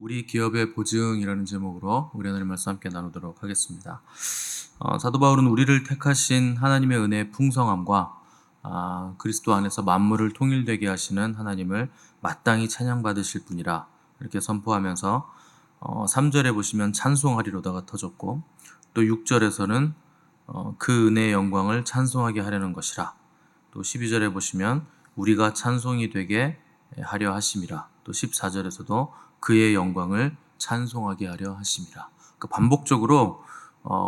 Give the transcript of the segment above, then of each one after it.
우리 기업의 보증이라는 제목으로 우리 하나님 말씀 함께 나누도록 하겠습니다. 사도 바울은 우리를 택하신 하나님의 은혜의 풍성함과 그리스도 안에서 만물을 통일되게 하시는 하나님을 마땅히 찬양받으실 분이라 이렇게 선포하면서 3절에 보시면 찬송하리로다가 터졌고, 또 6절에서는 그 은혜의 영광을 찬송하게 하려는 것이라, 또 12절에 보시면 우리가 찬송이 되게 하려 하심이라, 또 14절에서도 그의 영광을 찬송하게 하려 하심이라. 반복적으로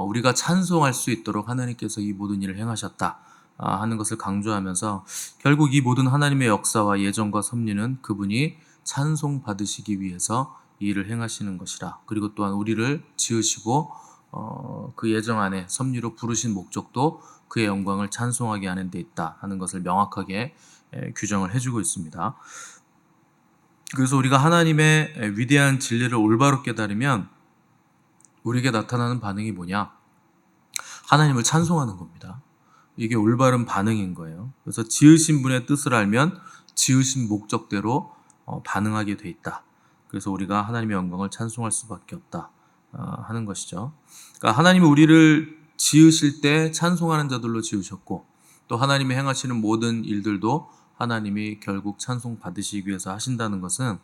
우리가 찬송할 수 있도록 하나님께서 이 모든 일을 행하셨다 하는 것을 강조하면서, 결국 이 모든 하나님의 역사와 예정과 섭리는 그분이 찬송 받으시기 위해서 이 일을 행하시는 것이라. 그리고 또한 우리를 지으시고 그 예정 안에 섭리로 부르신 목적도 그의 영광을 찬송하게 하는 데 있다 하는 것을 명확하게 규정을 해주고 있습니다. 그래서 우리가 하나님의 위대한 진리를 올바로 깨달으면 우리에게 나타나는 반응이 뭐냐? 하나님을 찬송하는 겁니다. 이게 올바른 반응인 거예요. 그래서 지으신 분의 뜻을 알면 지으신 목적대로 반응하게 돼 있다. 그래서 우리가 하나님의 영광을 찬송할 수밖에 없다 하는 것이죠. 그러니까 하나님이 우리를 지으실 때 찬송하는 자들로 지으셨고, 또 하나님이 행하시는 모든 일들도 하나님이 결국 찬송 받으시기 위해서 하신다는 것은,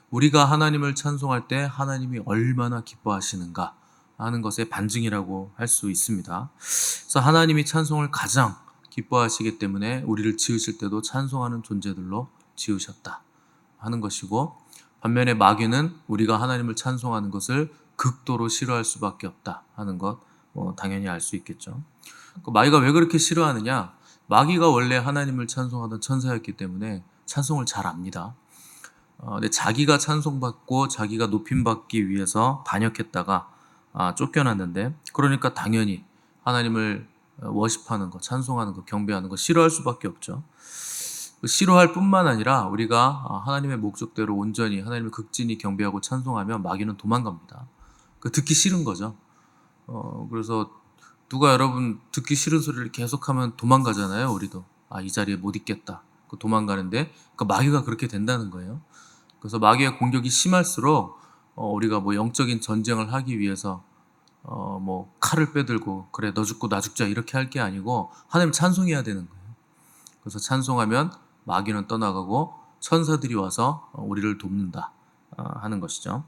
우리가 하나님을 찬송할 때 하나님이 얼마나 기뻐하시는가 하는 것의 반증이라고 할 수 있습니다. 그래서 하나님이 찬송을 가장 기뻐하시기 때문에 우리를 지으실 때도 찬송하는 존재들로 지으셨다 하는 것이고, 반면에 마귀는 우리가 하나님을 찬송하는 것을 극도로 싫어할 수밖에 없다 하는 것 당연히 알 수 있겠죠. 마귀가 왜 그렇게 싫어하느냐? 마귀가 원래 하나님을 찬송하던 천사였기 때문에 찬송을 잘 압니다. 근데 자기가 찬송받고 자기가 높임받기 위해서 반역했다가 쫓겨났는데, 그러니까 당연히 하나님을 워십하는 것, 찬송하는 것, 경배하는 것 싫어할 수밖에 없죠. 싫어할 뿐만 아니라 우리가 하나님의 목적대로 온전히 하나님을 극진히 경배하고 찬송하면 마귀는 도망갑니다. 듣기 싫은 거죠. 그래서 누가 여러분 듣기 싫은 소리를 계속하면 도망가잖아요. 우리도 이 자리에 못 있겠다 도망가는데, 마귀가 그렇게 된다는 거예요. 그래서 마귀의 공격이 심할수록 우리가 영적인 전쟁을 하기 위해서 칼을 빼들고 그래 너 죽고 나 죽자 이렇게 할 게 아니고 하나님 찬송해야 되는 거예요. 그래서 찬송하면 마귀는 떠나가고 천사들이 와서 우리를 돕는다 하는 것이죠.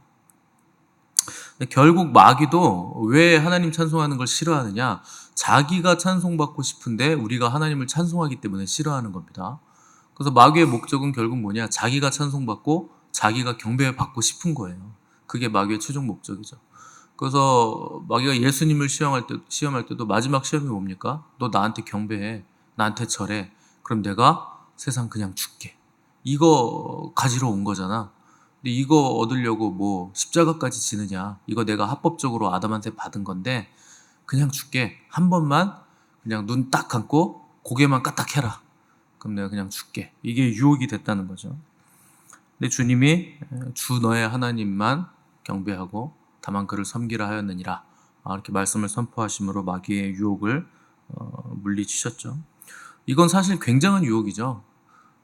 결국 마귀도 왜 하나님 찬송하는 걸 싫어하느냐? 자기가 찬송받고 싶은데 우리가 하나님을 찬송하기 때문에 싫어하는 겁니다. 그래서 마귀의 목적은 결국 뭐냐? 자기가 찬송받고 자기가 경배받고 싶은 거예요. 그게 마귀의 최종 목적이죠. 그래서 마귀가 예수님을 시험할 때도 마지막 시험이 뭡니까? 너 나한테 경배해, 나한테 절해, 그럼 내가 세상 그냥 줄게. 이거 가지러 온 거잖아. 근데 이거 얻으려고 십자가까지 지느냐? 이거 내가 합법적으로 아담한테 받은 건데 그냥 줄게. 한 번만 그냥 눈 딱 감고 고개만 까딱해라. 그럼 내가 그냥 줄게. 이게 유혹이 됐다는 거죠. 근데 주님이 주 너의 하나님만 경배하고 다만 그를 섬기라 하였느니라 이렇게 말씀을 선포하심으로 마귀의 유혹을 물리치셨죠. 이건 사실 굉장한 유혹이죠.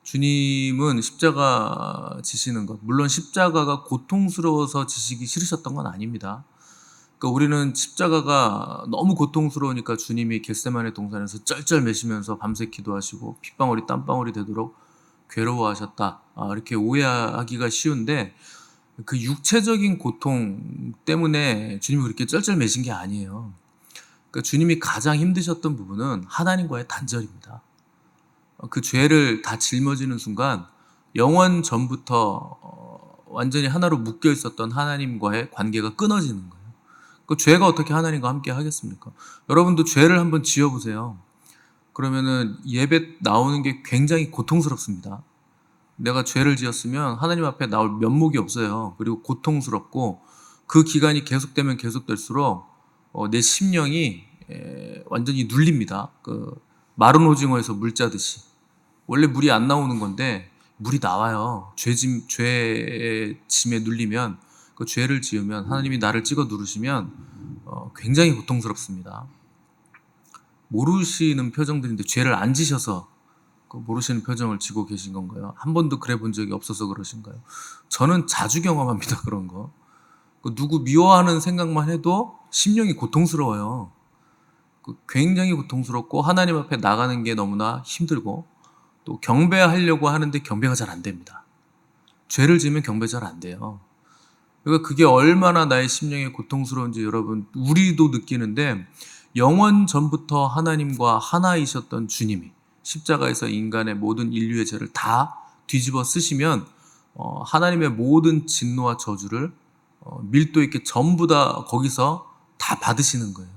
주님은 십자가 지시는 것, 물론 십자가가 고통스러워서 지시기 싫으셨던 건 아닙니다. 그러니까 우리는 십자가가 너무 고통스러우니까 주님이 겟세마네 동산에서 쩔쩔매시면서 밤새 기도하시고 핏방울이 땀방울이 되도록 괴로워하셨다 이렇게 오해하기가 쉬운데, 그 육체적인 고통 때문에 주님이 그렇게 쩔쩔매신 게 아니에요. 그러니까 주님이 가장 힘드셨던 부분은 하나님과의 단절입니다. 그 죄를 다 짊어지는 순간 영원 전부터 완전히 하나로 묶여 있었던 하나님과의 관계가 끊어지는 거예요. 그 죄가 어떻게 하나님과 함께 하겠습니까? 여러분도 죄를 한번 지어보세요. 그러면은 예배 나오는 게 굉장히 고통스럽습니다. 내가 죄를 지었으면 하나님 앞에 나올 면목이 없어요. 그리고 고통스럽고, 그 기간이 계속되면 계속될수록 내 심령이 완전히 눌립니다. 마른 오징어에서 물 짜듯이. 원래 물이 안 나오는 건데 물이 나와요. 죄의 짐에 눌리면, 그 죄를 지으면 하나님이 나를 찍어 누르시면 굉장히 고통스럽습니다. 모르시는 표정들인데 죄를 안 지셔서 모르시는 표정을 지고 계신 건가요? 한 번도 그래 본 적이 없어서 그러신가요? 저는 자주 경험합니다. 그런 거. 누구 미워하는 생각만 해도 심령이 고통스러워요. 굉장히 고통스럽고 하나님 앞에 나가는 게 너무나 힘들고 또 경배하려고 하는데 경배가 잘 안 됩니다. 죄를 지으면 경배 잘 안 돼요. 그러니까 그게 얼마나 나의 심령이 고통스러운지 여러분 우리도 느끼는데 영원 전부터 하나님과 하나이셨던 주님이 십자가에서 인간의 모든 인류의 죄를 다 뒤집어 쓰시면 하나님의 모든 진노와 저주를 밀도 있게 전부 다 거기서 다 받으시는 거예요.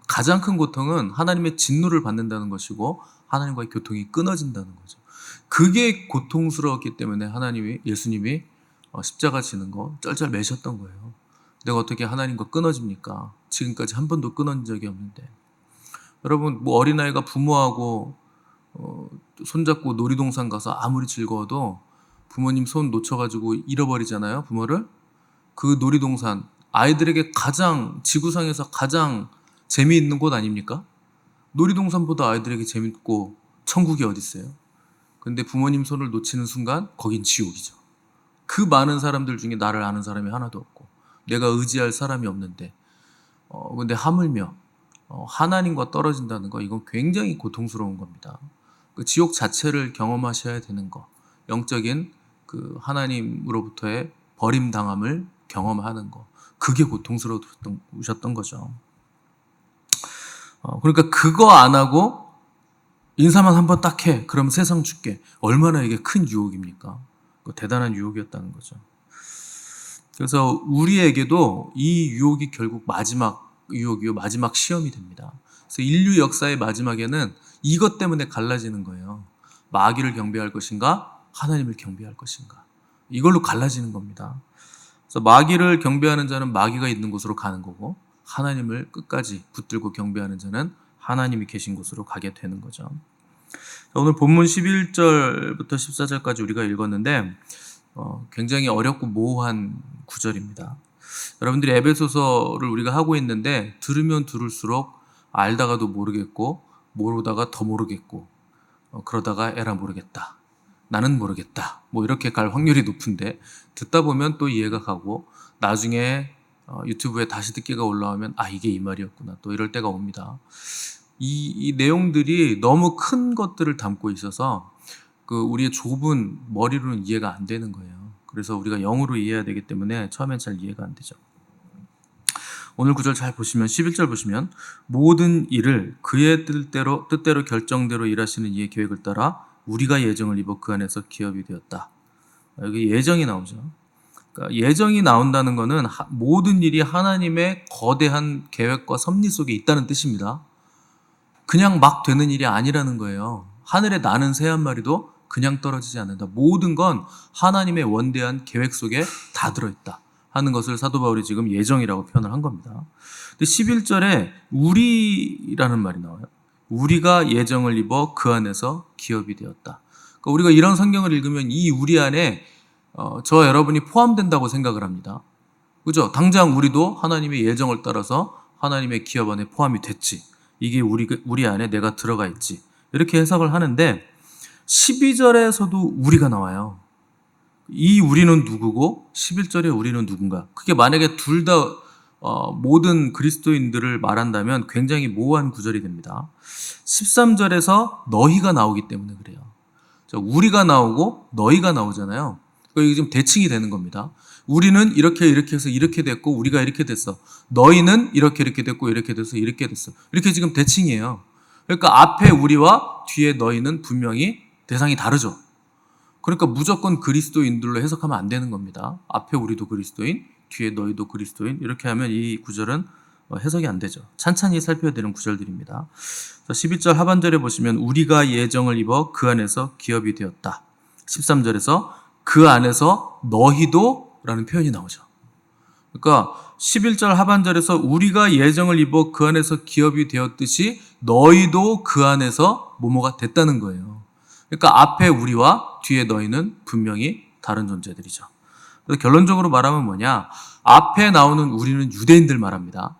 가장 큰 고통은 하나님의 진노를 받는다는 것이고 하나님과의 교통이 끊어진다는 거죠. 그게 고통스러웠기 때문에 예수님이 십자가 지는 거 쩔쩔 매셨던 거예요. 내가 어떻게 하나님과 끊어집니까? 지금까지 한 번도 끊어진 적이 없는데. 여러분 어린아이가 부모하고 손잡고 놀이동산 가서 아무리 즐거워도 부모님 손 놓쳐가지고 잃어버리잖아요, 부모를. 그 놀이동산 아이들에게 지구상에서 가장 재미있는 곳 아닙니까? 놀이동산보다 아이들에게 재밌고 천국이 어디 있어요? 근데 부모님 손을 놓치는 순간 거긴 지옥이죠. 그 많은 사람들 중에 나를 아는 사람이 하나도 없고 내가 의지할 사람이 없는데 근데 하물며 하나님과 떨어진다는 거, 이건 굉장히 고통스러운 겁니다. 그 지옥 자체를 경험하셔야 되는 거, 영적인 그 하나님으로부터의 버림당함을 경험하는 거, 그게 고통스러우셨던 거죠. 그러니까 그거 안 하고 인사만 한번 딱 해, 그럼 세상 줄게. 얼마나 이게 큰 유혹입니까? 대단한 유혹이었다는 거죠. 그래서 우리에게도 이 유혹이 결국 마지막 유혹이요, 마지막 시험이 됩니다. 그래서 인류 역사의 마지막에는 이것 때문에 갈라지는 거예요. 마귀를 경배할 것인가, 하나님을 경배할 것인가. 이걸로 갈라지는 겁니다. 그래서 마귀를 경배하는 자는 마귀가 있는 곳으로 가는 거고, 하나님을 끝까지 붙들고 경배하는 자는 하나님이 계신 곳으로 가게 되는 거죠. 오늘 본문 11절부터 14절까지 우리가 읽었는데 굉장히 어렵고 모호한 구절입니다. 여러분들이 에베소서를 우리가 하고 있는데 들으면 들을수록 알다가도 모르겠고 모르다가 더 모르겠고 그러다가 에라 모르겠다, 나는 모르겠다, 뭐 이렇게 갈 확률이 높은데 듣다 보면 또 이해가 가고 나중에 유튜브에 다시 듣기가 올라오면 이게 이 말이었구나, 또 이럴 때가 옵니다. 이 내용들이 너무 큰 것들을 담고 있어서 우리의 좁은 머리로는 이해가 안 되는 거예요. 그래서 우리가 영으로 이해해야 되기 때문에 처음엔 잘 이해가 안 되죠. 오늘 구절 잘 보시면 11절 보시면 모든 일을 그의 뜻대로 결정대로 일하시는 이의 계획을 따라 우리가 예정을 입어 그 안에서 기업이 되었다. 여기 예정이 나오죠. 그러니까 예정이 나온다는 것은 모든 일이 하나님의 거대한 계획과 섭리 속에 있다는 뜻입니다. 그냥 막 되는 일이 아니라는 거예요. 하늘에 나는 새 한 마리도 그냥 떨어지지 않는다. 모든 건 하나님의 원대한 계획 속에 다 들어있다 하는 것을 사도 바울이 지금 예정이라고 표현을 한 겁니다. 근데 11절에 우리라는 말이 나와요. 우리가 예정을 입어 그 안에서 기업이 되었다. 그러니까 우리가 이런 성경을 읽으면 이 우리 안에 저 여러분이 포함된다고 생각을 합니다. 그죠? 당장 우리도 하나님의 예정을 따라서 하나님의 기업 안에 포함이 됐지. 이게 우리 안에 내가 들어가 있지. 이렇게 해석을 하는데 12절에서도 우리가 나와요. 이 우리는 누구고 11절에 우리는 누군가. 그게 만약에 둘 다 모든 그리스도인들을 말한다면 굉장히 모호한 구절이 됩니다. 13절에서 너희가 나오기 때문에 그래요. 우리가 나오고 너희가 나오잖아요. 이게 지금 대칭이 되는 겁니다. 우리는 이렇게 해서 이렇게 됐고 우리가 이렇게 됐어. 너희는 이렇게 됐고 이렇게 돼서 이렇게 됐어. 이렇게 지금 대칭이에요. 그러니까 앞에 우리와 뒤에 너희는 분명히 대상이 다르죠. 그러니까 무조건 그리스도인들로 해석하면 안 되는 겁니다. 앞에 우리도 그리스도인, 뒤에 너희도 그리스도인, 이렇게 하면 이 구절은 해석이 안 되죠. 찬찬히 살펴야 되는 구절들입니다. 11절 하반절에 보시면 우리가 예정을 입어 그 안에서 기업이 되었다. 13절에서 그 안에서 너희도 라는 표현이 나오죠. 그러니까 11절 하반절에서 우리가 예정을 입어 그 안에서 기업이 되었듯이 너희도 그 안에서 뭐뭐가 됐다는 거예요. 그러니까 앞에 우리와 뒤에 너희는 분명히 다른 존재들이죠. 그래서 결론적으로 말하면 뭐냐? 앞에 나오는 우리는 유대인들 말합니다.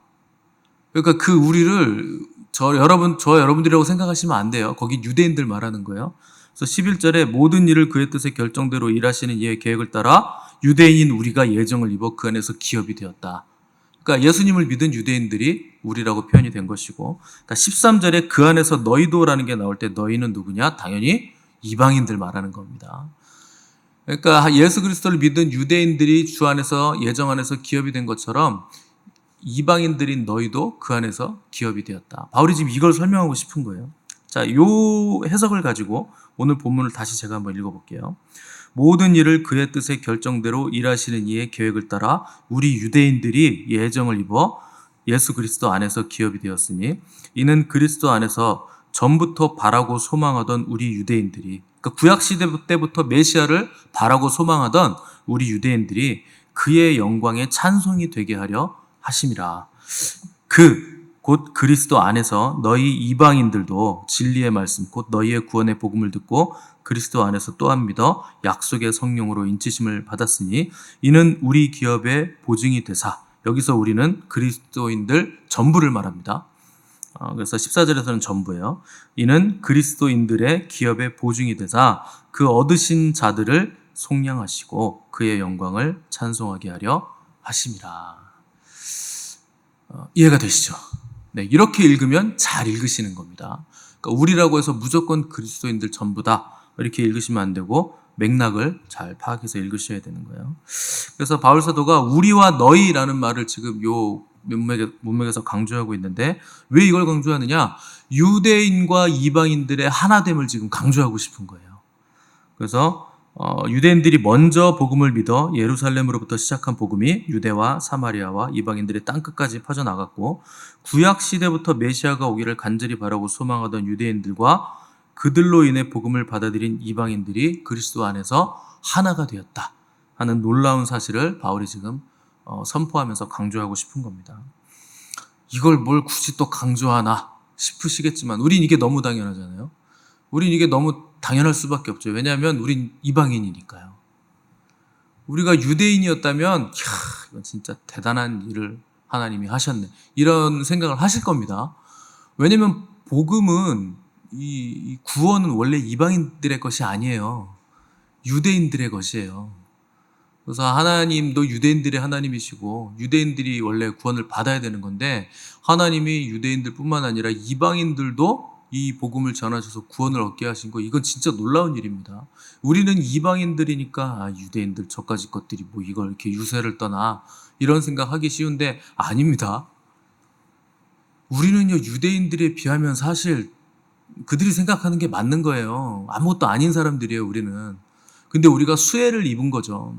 그러니까 그 우리를 여러분들이라고 생각하시면 안 돼요. 거기 유대인들 말하는 거예요. 그래서 11절에 모든 일을 그의 뜻의 결정대로 일하시는 이의 계획을 따라 유대인인 우리가 예정을 입어 그 안에서 기업이 되었다. 그러니까 예수님을 믿은 유대인들이 우리라고 표현이 된 것이고, 그러니까 13절에 그 안에서 너희도라는 게 나올 때 너희는 누구냐? 당연히 이방인들 말하는 겁니다. 그러니까 예수 그리스도를 믿은 유대인들이 주 안에서 예정 안에서 기업이 된 것처럼 이방인들인 너희도 그 안에서 기업이 되었다. 바울이 지금 이걸 설명하고 싶은 거예요. 자, 요 해석을 가지고 오늘 본문을 다시 제가 한번 읽어볼게요. 모든 일을 그의 뜻의 결정대로 일하시는 이의 계획을 따라 우리 유대인들이 예정을 입어 예수 그리스도 안에서 기업이 되었으니 이는 그리스도 안에서 전부터 바라고 소망하던 우리 유대인들이, 그러니까 구약시대 때부터 메시아를 바라고 소망하던 우리 유대인들이 그의 영광의 찬송이 되게 하려 하심이라. 곧 그리스도 안에서 너희 이방인들도 진리의 말씀 곧 너희의 구원의 복음을 듣고 그리스도 안에서 또한 믿어 약속의 성령으로 인치심을 받았으니 이는 우리 기업의 보증이 되사. 여기서 우리는 그리스도인들 전부를 말합니다. 그래서 14절에서는 전부예요. 이는 그리스도인들의 기업의 보증이 되사 그 얻으신 자들을 속량하시고 그의 영광을 찬송하게 하려 하심이라. 이해가 되시죠? 네, 이렇게 읽으면 잘 읽으시는 겁니다. 그러니까 우리라고 해서 무조건 그리스도인들 전부다 이렇게 읽으시면 안 되고 맥락을 잘 파악해서 읽으셔야 되는 거예요. 그래서 바울 사도가 우리와 너희라는 말을 지금 요 문맥에서 강조하고 있는데 왜 이걸 강조하느냐? 유대인과 이방인들의 하나됨을 지금 강조하고 싶은 거예요. 그래서 유대인들이 먼저 복음을 믿어 예루살렘으로부터 시작한 복음이 유대와 사마리아와 이방인들의 땅끝까지 퍼져나갔고 구약 시대부터 메시아가 오기를 간절히 바라고 소망하던 유대인들과 그들로 인해 복음을 받아들인 이방인들이 그리스도 안에서 하나가 되었다 하는 놀라운 사실을 바울이 지금 선포하면서 강조하고 싶은 겁니다. 이걸 뭘 굳이 또 강조하나 싶으시겠지만 우린 이게 너무 당연하잖아요. 우린 이게 너무 당연할 수밖에 없죠. 왜냐하면 우린 이방인이니까요. 우리가 유대인이었다면 이건 진짜 대단한 일을 하나님이 하셨네 이런 생각을 하실 겁니다. 왜냐하면 복음은 이 구원은 원래 이방인들의 것이 아니에요. 유대인들의 것이에요. 그래서 하나님도 유대인들의 하나님이시고 유대인들이 원래 구원을 받아야 되는 건데 하나님이 유대인들뿐만 아니라 이방인들도 이 복음을 전하셔서 구원을 얻게 하신 거 이건 진짜 놀라운 일입니다. 우리는 이방인들이니까 유대인들 저까지 것들이 뭐 이걸 이렇게 유세를 떠나 이런 생각하기 쉬운데 아닙니다. 우리는요 유대인들에 비하면 사실 그들이 생각하는 게 맞는 거예요. 아무것도 아닌 사람들이에요 우리는. 근데 우리가 수혜를 입은 거죠.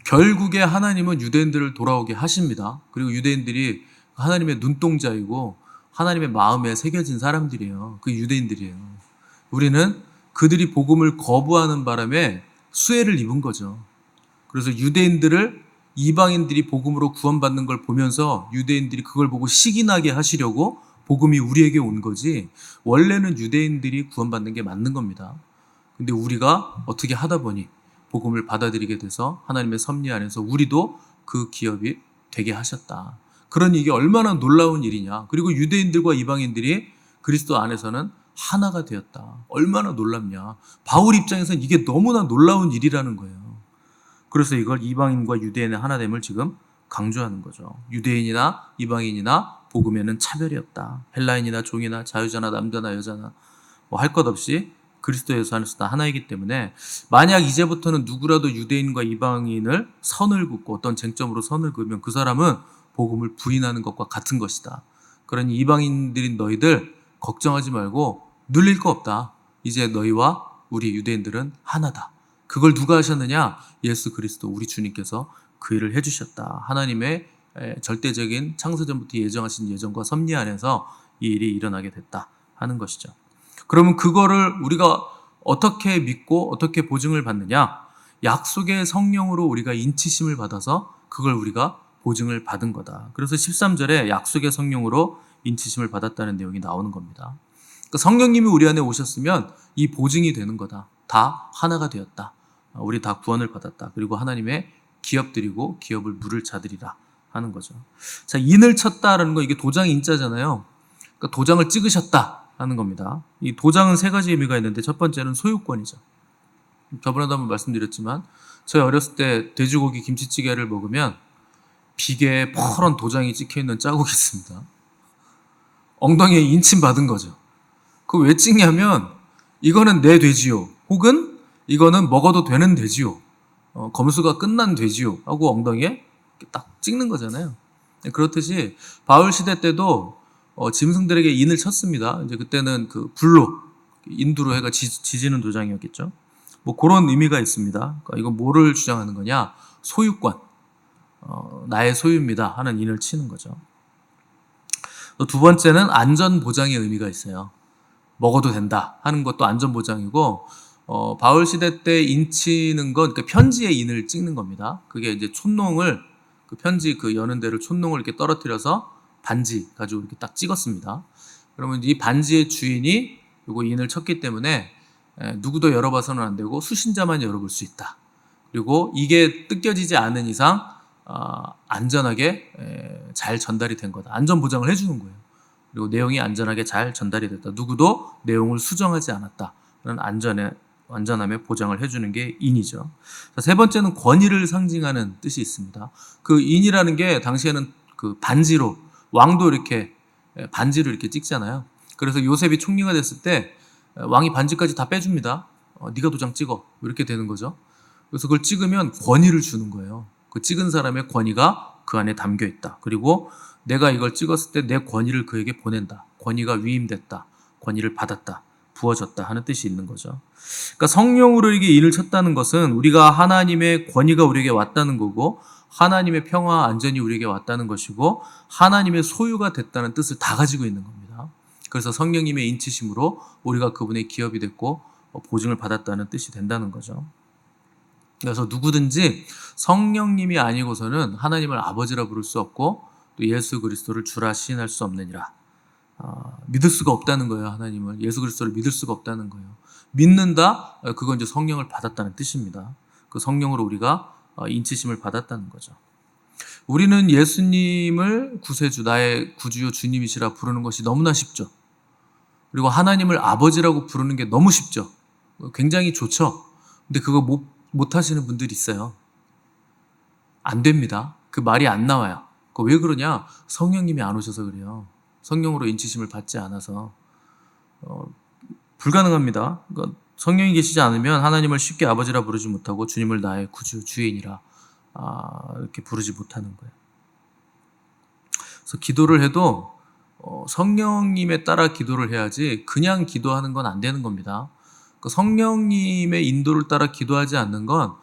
결국에 하나님은 유대인들을 돌아오게 하십니다. 그리고 유대인들이 하나님의 눈동자이고 하나님의 마음에 새겨진 사람들이에요. 그 유대인들이에요. 우리는 그들이 복음을 거부하는 바람에 수혜를 입은 거죠. 그래서 유대인들을 이방인들이 복음으로 구원받는 걸 보면서 유대인들이 그걸 보고 시기나게 하시려고 복음이 우리에게 온 거지 원래는 유대인들이 구원받는 게 맞는 겁니다. 근데 우리가 어떻게 하다 보니 복음을 받아들이게 돼서 하나님의 섭리 안에서 우리도 그 기업이 되게 하셨다. 그러니 이게 얼마나 놀라운 일이냐. 그리고 유대인들과 이방인들이 그리스도 안에서는 하나가 되었다. 얼마나 놀랍냐. 바울 입장에서는 이게 너무나 놀라운 일이라는 거예요. 그래서 이걸 이방인과 유대인의 하나됨을 지금 강조하는 거죠. 유대인이나 이방인이나 복음에는 차별이 없다. 헬라인이나 종이나 자유자나 남자나 여자나 뭐 할 것 없이 그리스도 예수 안에서 다 하나이기 때문에 만약 이제부터는 누구라도 유대인과 이방인을 선을 긋고 어떤 쟁점으로 선을 그으면 그 사람은 복음을 부인하는 것과 같은 것이다. 그러니 이방인들인 너희들 걱정하지 말고 눌릴 거 없다. 이제 너희와 우리 유대인들은 하나다. 그걸 누가 하셨느냐? 예수 그리스도 우리 주님께서 그 일을 해주셨다. 하나님의 절대적인 창세전부터 예정하신 예정과 섭리 안에서 이 일이 일어나게 됐다 하는 것이죠. 그러면 그거를 우리가 어떻게 믿고 어떻게 보증을 받느냐? 약속의 성령으로 우리가 인치심을 받아서 그걸 우리가 보증을 받은 거다. 그래서 13절에 약속의 성령으로 인치심을 받았다는 내용이 나오는 겁니다. 그러니까 성령님이 우리 안에 오셨으면 이 보증이 되는 거다. 다 하나가 되었다. 우리 다 구원을 받았다. 그리고 하나님의 기업들이고 기업을 물을 자들이라 하는 거죠. 자, 인을 쳤다라는 거 이게 도장 인자잖아요. 그러니까 도장을 찍으셨다 하는 겁니다. 이 도장은 세 가지 의미가 있는데 첫 번째는 소유권이죠. 저번에도 한번 말씀드렸지만 저희 어렸을 때 돼지고기 김치찌개를 먹으면 비계에 퍼런 도장이 찍혀있는 자국이 있습니다. 엉덩이에 인침 받은 거죠. 그거 왜 찍냐면 이거는 내 돼지요, 혹은 이거는 먹어도 되는 돼지요, 검수가 끝난 돼지요 하고 엉덩이에 딱 찍는 거잖아요. 그렇듯이 바울 시대 때도 짐승들에게 인을 쳤습니다. 이제 그때는 그 불로 인두로 해가 지지는 도장이었겠죠. 뭐 그런 의미가 있습니다. 그러니까 이건 뭐를 주장하는 거냐? 소유권, 나의 소유입니다 하는 인을 치는 거죠. 또 두 번째는 안전 보장의 의미가 있어요. 먹어도 된다 하는 것도 안전 보장이고, 바울 시대 때 인 치는 건 그러니까 편지에 인을 찍는 겁니다. 그게 이제 촌농을, 그 편지 그 여는 데를 촌농을 이렇게 떨어뜨려서 반지 가지고 이렇게 딱 찍었습니다. 그러면 이 반지의 주인이 요거 인을 쳤기 때문에 누구도 열어봐서는 안 되고 수신자만 열어볼 수 있다. 그리고 이게 뜯겨지지 않은 이상 안전하게 잘 전달이 된 거다. 안전 보장을 해주는 거예요. 그리고 내용이 안전하게 잘 전달이 됐다. 누구도 내용을 수정하지 않았다. 그런 안전함의 보장을 해주는 게 인이죠. 자, 세 번째는 권위를 상징하는 뜻이 있습니다. 그 인이라는 게 당시에는 그 반지로, 왕도 이렇게 반지로 이렇게 찍잖아요. 그래서 요셉이 총리가 됐을 때 왕이 반지까지 다 빼줍니다. 네가 도장 찍어, 이렇게 되는 거죠. 그래서 그걸 찍으면 권위를 주는 거예요. 그 찍은 사람의 권위가 그 안에 담겨 있다. 그리고 내가 이걸 찍었을 때 내 권위를 그에게 보낸다. 권위가 위임됐다. 권위를 받았다. 부어졌다 하는 뜻이 있는 거죠. 그러니까 성령으로 이게 인을 쳤다는 것은 우리가 하나님의 권위가 우리에게 왔다는 거고, 하나님의 평화, 안전이 우리에게 왔다는 것이고, 하나님의 소유가 됐다는 뜻을 다 가지고 있는 겁니다. 그래서 성령님의 인치심으로 우리가 그분의 기업이 됐고 보증을 받았다는 뜻이 된다는 거죠. 그래서 누구든지 성령님이 아니고서는 하나님을 아버지라 부를 수 없고 또 예수 그리스도를 주라 시인할 수 없느니라. 믿을 수가 없다는 거예요. 하나님을, 예수 그리스도를 믿을 수가 없다는 거예요. 믿는다? 그건 이제 성령을 받았다는 뜻입니다. 그 성령으로 우리가 인치심을 받았다는 거죠. 우리는 예수님을 구세주, 나의 구주요 주님이시라 부르는 것이 너무나 쉽죠. 그리고 하나님을 아버지라고 부르는 게 너무 쉽죠. 굉장히 좋죠. 근데 그거 못 하시는 분들이 있어요. 안 됩니다. 그 말이 안 나와요. 왜 그러냐? 성령님이 안 오셔서 그래요. 성령으로 인치심을 받지 않아서 불가능합니다. 그러니까 성령이 계시지 않으면 하나님을 쉽게 아버지라 부르지 못하고 주님을 나의 구주, 주인이라 이렇게 부르지 못하는 거예요. 그래서 기도를 해도 성령님에 따라 기도를 해야지 그냥 기도하는 건 안 되는 겁니다. 성령님의 인도를 따라 기도하지 않는 건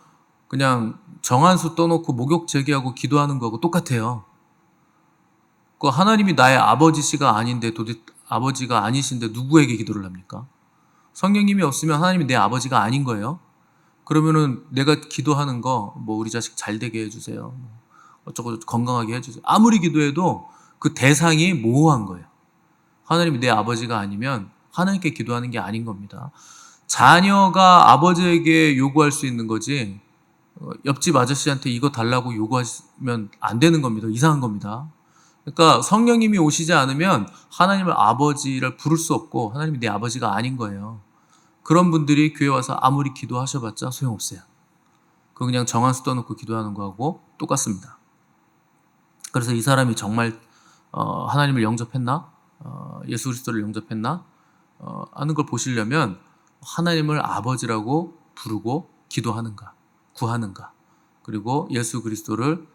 그냥 정한수 떠놓고 목욕 제기하고 기도하는 거하고 똑같아요. 하나님이 나의 아버지시가 아닌데, 아버지가 아니신데 누구에게 기도를 합니까? 성령님이 없으면 하나님이 내 아버지가 아닌 거예요. 그러면은 내가 기도하는 거, 우리 자식 잘 되게 해주세요, 어쩌고 건강하게 해주세요, 아무리 기도해도 그 대상이 모호한 거예요. 하나님이 내 아버지가 아니면 하나님께 기도하는 게 아닌 겁니다. 자녀가 아버지에게 요구할 수 있는 거지, 옆집 아저씨한테 이거 달라고 요구하면 안 되는 겁니다. 이상한 겁니다. 그러니까 성령님이 오시지 않으면 하나님을 아버지를 부를 수 없고 하나님이 내 아버지가 아닌 거예요. 그런 분들이 교회 와서 아무리 기도하셔봤자 소용없어요. 그거 그냥 정한수 떠놓고 기도하는 거하고 똑같습니다. 그래서 이 사람이 정말 하나님을 영접했나? 예수 그리스도를 영접했나? 하는 걸 보시려면 하나님을 아버지라고 부르고 기도하는가, 구하는가, 그리고 예수 그리스도를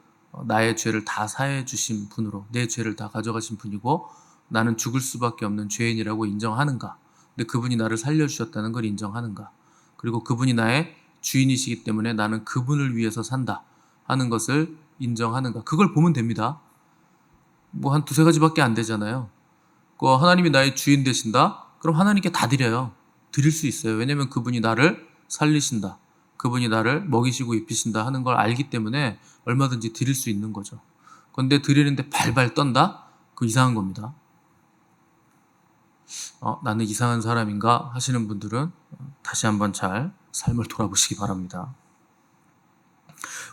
나의 죄를 다 사해 주신 분으로, 내 죄를 다 가져가신 분이고 나는 죽을 수밖에 없는 죄인이라고 인정하는가, 근데 그분이 나를 살려주셨다는 걸 인정하는가, 그리고 그분이 나의 주인이시기 때문에 나는 그분을 위해서 산다 하는 것을 인정하는가, 그걸 보면 됩니다. 한 두세 가지밖에 안 되잖아요. 하나님이 나의 주인 되신다? 그럼 하나님께 다 드려요. 드릴 수 있어요. 왜냐하면 그분이 나를 살리신다, 그분이 나를 먹이시고 입히신다 하는 걸 알기 때문에 얼마든지 드릴 수 있는 거죠. 그런데 드리는데 발발 떤다? 그거 이상한 겁니다. 나는 이상한 사람인가 하시는 분들은 다시 한번 잘 삶을 돌아보시기 바랍니다.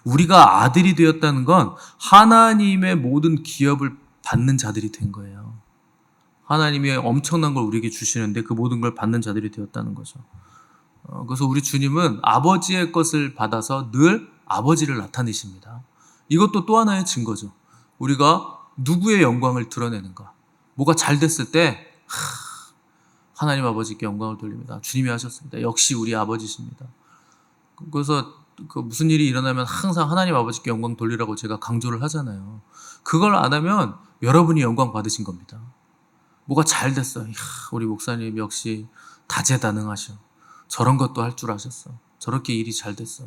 우리가 아들이 되었다는 건 하나님의 모든 기업을 받는 자들이 된 거예요. 하나님이 엄청난 걸 우리에게 주시는데 그 모든 걸 받는 자들이 되었다는 거죠. 그래서 우리 주님은 아버지의 것을 받아서 늘 아버지를 나타내십니다. 이것도 또 하나의 증거죠. 우리가 누구의 영광을 드러내는가. 뭐가 잘 됐을 때 하나님 아버지께 영광을 돌립니다. 주님이 하셨습니다. 역시 우리 아버지십니다. 그래서 무슨 일이 일어나면 항상 하나님 아버지께 영광 돌리라고 제가 강조를 하잖아요. 그걸 안 하면 여러분이 영광 받으신 겁니다. 뭐가 잘 됐어. 우리 목사님 역시 다재다능하셔. 저런 것도 할 줄 아셨어. 저렇게 일이 잘 됐어.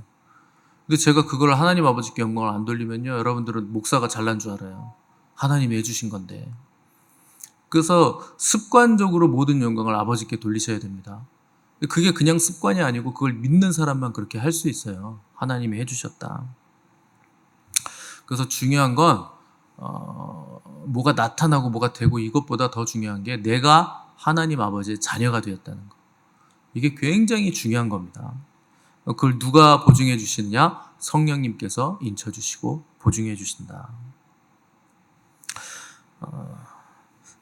근데 제가 그걸 하나님 아버지께 영광을 안 돌리면요, 여러분들은 목사가 잘난 줄 알아요. 하나님이 해주신 건데. 그래서 습관적으로 모든 영광을 아버지께 돌리셔야 됩니다. 그게 그냥 습관이 아니고 그걸 믿는 사람만 그렇게 할 수 있어요. 하나님이 해주셨다. 그래서 중요한 건 뭐가 나타나고 뭐가 되고 이것보다 더 중요한 게 내가 하나님 아버지의 자녀가 되었다는 거. 이게 굉장히 중요한 겁니다. 그걸 누가 보증해 주시느냐? 성령님께서 인쳐 주시고 보증해 주신다.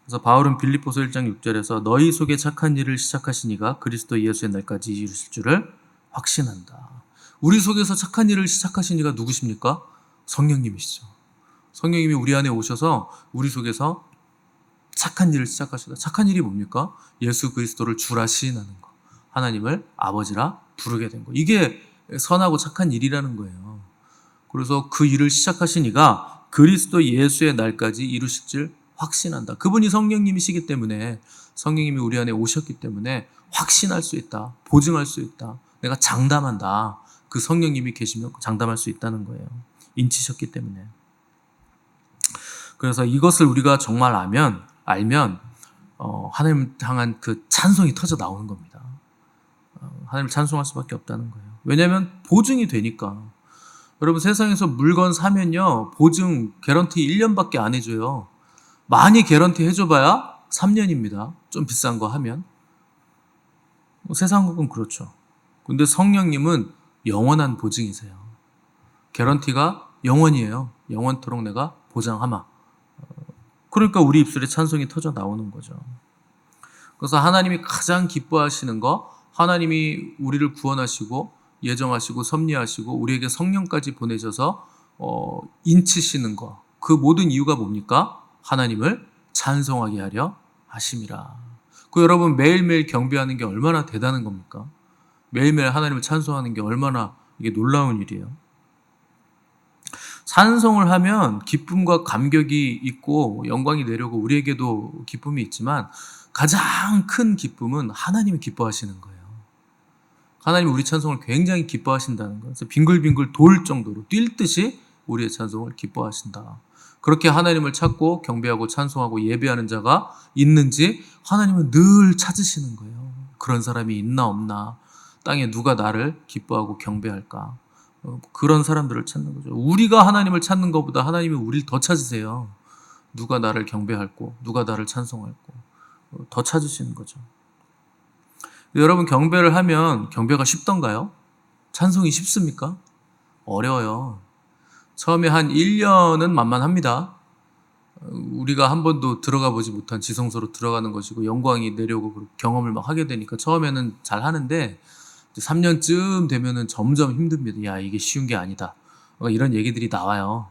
그래서 바울은 빌립보서 1장 6절에서 너희 속에 착한 일을 시작하신 이가 그리스도 예수의 날까지 이루실 줄을 확신한다. 우리 속에서 착한 일을 시작하신 이가 누구십니까? 성령님이시죠. 성령님이 우리 안에 오셔서 우리 속에서 착한 일을 시작하시다. 착한 일이 뭡니까? 예수 그리스도를 주라 시인하는 거. 하나님을 아버지라 부르게 된 거. 이게 선하고 착한 일이라는 거예요. 그래서 그 일을 시작하신 이가 그리스도 예수의 날까지 이루실 줄 확신한다. 그분이 성령님이시기 때문에, 성령님이 우리 안에 오셨기 때문에 확신할 수 있다. 보증할 수 있다. 내가 장담한다. 그 성령님이 계시면 장담할 수 있다는 거예요. 인치셨기 때문에. 그래서 이것을 우리가 정말 알면 하나님 향한 그 찬송이 터져 나오는 겁니다. 하나님을 찬송할 수밖에 없다는 거예요. 왜냐하면 보증이 되니까. 여러분, 세상에서 물건 사면요, 보증 개런티 1년밖에 안 해줘요. 많이 개런티 해줘봐야 3년입니다. 좀 비싼 거 하면. 세상국은 그렇죠. 근데 성령님은 영원한 보증이세요. 개런티가 영원이에요. 영원토록 내가 보장하마. 그러니까 우리 입술에 찬송이 터져 나오는 거죠. 그래서 하나님이 가장 기뻐하시는 거, 하나님이 우리를 구원하시고 예정하시고 섭리하시고 우리에게 성령까지 보내셔서 인치시는 거, 그 모든 이유가 뭡니까? 하나님을 찬송하게 하려 하심이라. 그 여러분, 매일매일 경배하는 게 얼마나 대단한 겁니까? 매일매일 하나님을 찬송하는 게 얼마나 이게 놀라운 일이에요. 찬송을 하면 기쁨과 감격이 있고 영광이 내려오고 우리에게도 기쁨이 있지만 가장 큰 기쁨은 하나님이 기뻐하시는 거예요. 하나님이 우리 찬송을 굉장히 기뻐하신다는 거예요. 그래서 빙글빙글 돌 정도로 뛸 듯이 우리의 찬송을 기뻐하신다. 그렇게 하나님을 찾고 경배하고 찬송하고 예배하는 자가 있는지 하나님은 늘 찾으시는 거예요. 그런 사람이 있나 없나, 땅에 누가 나를 기뻐하고 경배할까, 그런 사람들을 찾는 거죠. 우리가 하나님을 찾는 것보다 하나님이 우리를 더 찾으세요. 누가 나를 경배할고 누가 나를 찬송할고 더 찾으시는 거죠. 여러분, 경배를 하면 경배가 쉽던가요? 찬송이 쉽습니까? 어려워요. 처음에 한 1년은 만만합니다. 우리가 한 번도 들어가 보지 못한 지성소로 들어가는 것이고 영광이 내려오고 경험을 막 하게 되니까 처음에는 잘 하는데 3년쯤 되면은 점점 힘듭니다. 야, 이게 쉬운 게 아니다. 이런 얘기들이 나와요.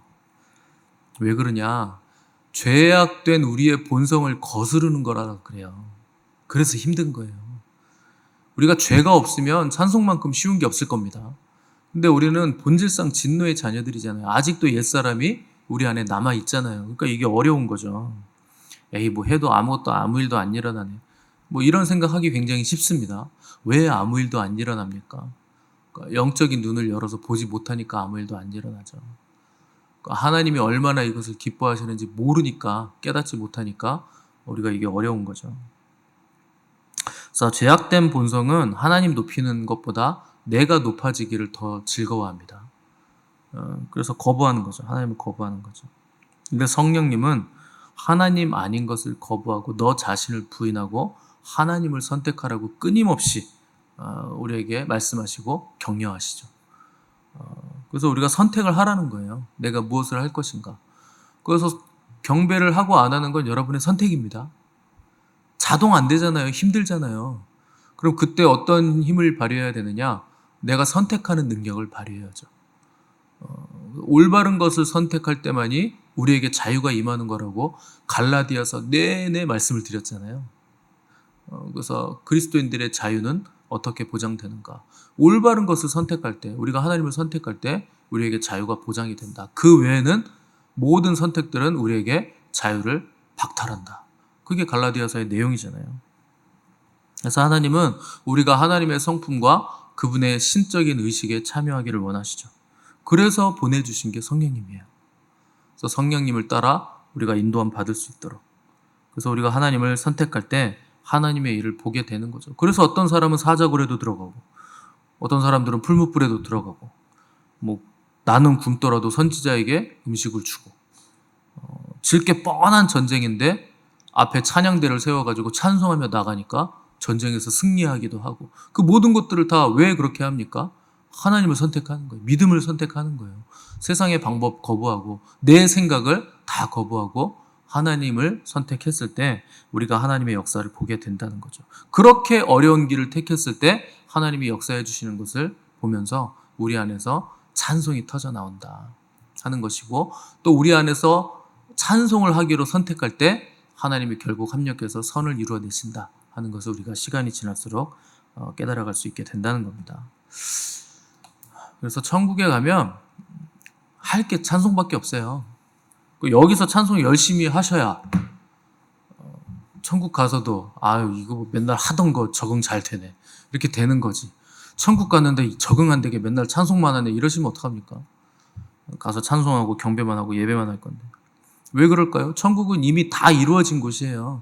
왜 그러냐? 죄악된 우리의 본성을 거스르는 거라 그래요. 그래서 힘든 거예요. 우리가 죄가 없으면 찬송만큼 쉬운 게 없을 겁니다. 근데 우리는 본질상 진노의 자녀들이잖아요. 아직도 옛사람이 우리 안에 남아 있잖아요. 그러니까 이게 어려운 거죠. 에이, 뭐 해도 아무것도 아무 일도 안 일어나네. 뭐 이런 생각하기 굉장히 쉽습니다. 왜 아무 일도 안 일어납니까? 그러니까 영적인 눈을 열어서 보지 못하니까 아무 일도 안 일어나죠. 그러니까 하나님이 얼마나 이것을 기뻐하시는지 모르니까, 깨닫지 못하니까 우리가 이게 어려운 거죠. 그래서 죄악된 본성은 하나님 높이는 것보다 내가 높아지기를 더 즐거워합니다. 그래서 거부하는 거죠. 하나님을 거부하는 거죠. 근데 성령님은 하나님 아닌 것을 거부하고 너 자신을 부인하고 하나님을 선택하라고 끊임없이 우리에게 말씀하시고 격려하시죠. 그래서 우리가 선택을 하라는 거예요. 내가 무엇을 할 것인가. 그래서 경배를 하고 안 하는 건 여러분의 선택입니다. 자동 안 되잖아요. 힘들잖아요. 그럼 그때 어떤 힘을 발휘해야 되느냐? 내가 선택하는 능력을 발휘해야죠. 올바른 것을 선택할 때만이 우리에게 자유가 임하는 거라고 갈라디아서 내내 말씀을 드렸잖아요. 그래서 그리스도인들의 자유는 어떻게 보장되는가? 올바른 것을 선택할 때, 우리가 하나님을 선택할 때 우리에게 자유가 보장이 된다. 그 외에는 모든 선택들은 우리에게 자유를 박탈한다. 그게 갈라디아서의 내용이잖아요. 그래서 하나님은 우리가 하나님의 성품과 그분의 신적인 의식에 참여하기를 원하시죠. 그래서 보내주신 게 성령님이에요. 그래서 성령님을 따라 우리가 인도함 받을 수 있도록. 그래서 우리가 하나님을 선택할 때 하나님의 일을 보게 되는 거죠. 그래서 어떤 사람은 사자굴에도 들어가고, 어떤 사람들은 풀무불에도 들어가고, 나는 굶더라도 선지자에게 음식을 주고, 질게 뻔한 전쟁인데 앞에 찬양대를 세워가지고 찬송하며 나가니까 전쟁에서 승리하기도 하고, 그 모든 것들을 다 왜 그렇게 합니까? 하나님을 선택하는 거예요. 믿음을 선택하는 거예요. 세상의 방법 거부하고 내 생각을 다 거부하고 하나님을 선택했을 때 우리가 하나님의 역사를 보게 된다는 거죠. 그렇게 어려운 길을 택했을 때 하나님이 역사해 주시는 것을 보면서 우리 안에서 찬송이 터져 나온다 하는 것이고, 또 우리 안에서 찬송을 하기로 선택할 때 하나님이 결국 합력해서 선을 이루어내신다 하는 것을 우리가 시간이 지날수록 깨달아갈 수 있게 된다는 겁니다. 그래서 천국에 가면 할 게 찬송밖에 없어요. 여기서 찬송 열심히 하셔야 천국 가서도 이거 맨날 하던 거 적응 잘 되네 이렇게 되는 거지. 천국 갔는데 적응 안 되게 맨날 찬송만 하네 이러시면 어떡합니까? 가서 찬송하고 경배만 하고 예배만 할 건데. 왜 그럴까요? 천국은 이미 다 이루어진 곳이에요.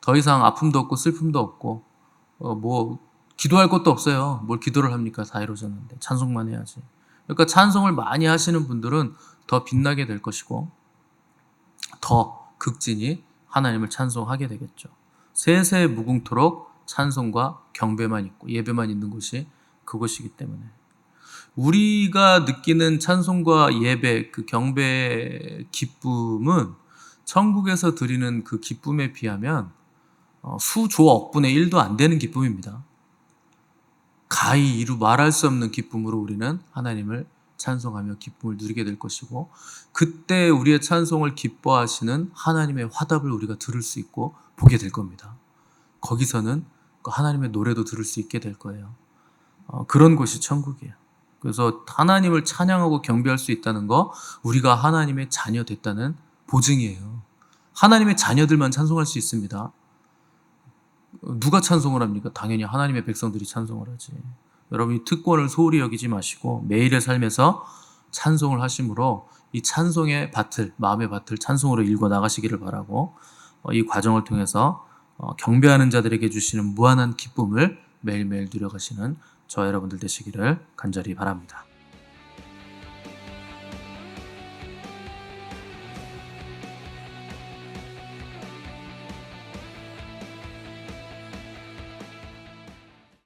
더 이상 아픔도 없고 슬픔도 없고 기도할 것도 없어요. 뭘 기도를 합니까? 다 이루어졌는데 찬송만 해야지. 그러니까 찬송을 많이 하시는 분들은 더 빛나게 될 것이고 더 극진히 하나님을 찬송하게 되겠죠. 세세 무궁토록 찬송과 경배만 있고 예배만 있는 곳이 그곳이기 때문에 우리가 느끼는 찬송과 예배, 그 경배의 기쁨은 천국에서 드리는 그 기쁨에 비하면 수조억분의 1도 안 되는 기쁨입니다. 가히 이루 말할 수 없는 기쁨으로 우리는 하나님을 찬송하며 기쁨을 누리게 될 것이고, 그때 우리의 찬송을 기뻐하시는 하나님의 화답을 우리가 들을 수 있고 보게 될 겁니다. 거기서는 하나님의 노래도 들을 수 있게 될 거예요. 그런 곳이 천국이에요. 그래서 하나님을 찬양하고 경배할 수 있다는 거, 우리가 하나님의 자녀 됐다는 보증이에요. 하나님의 자녀들만 찬송할 수 있습니다. 누가 찬송을 합니까? 당연히 하나님의 백성들이 찬송을 하지. 여러분이 특권을 소홀히 여기지 마시고 매일의 삶에서 찬송을 하심으로 이 찬송의 밭을, 마음의 밭을 찬송으로 일궈 나가시기를 바라고, 이 과정을 통해서 경배하는 자들에게 주시는 무한한 기쁨을 매일매일 누려가시는 저와 여러분들 되시기를 간절히 바랍니다.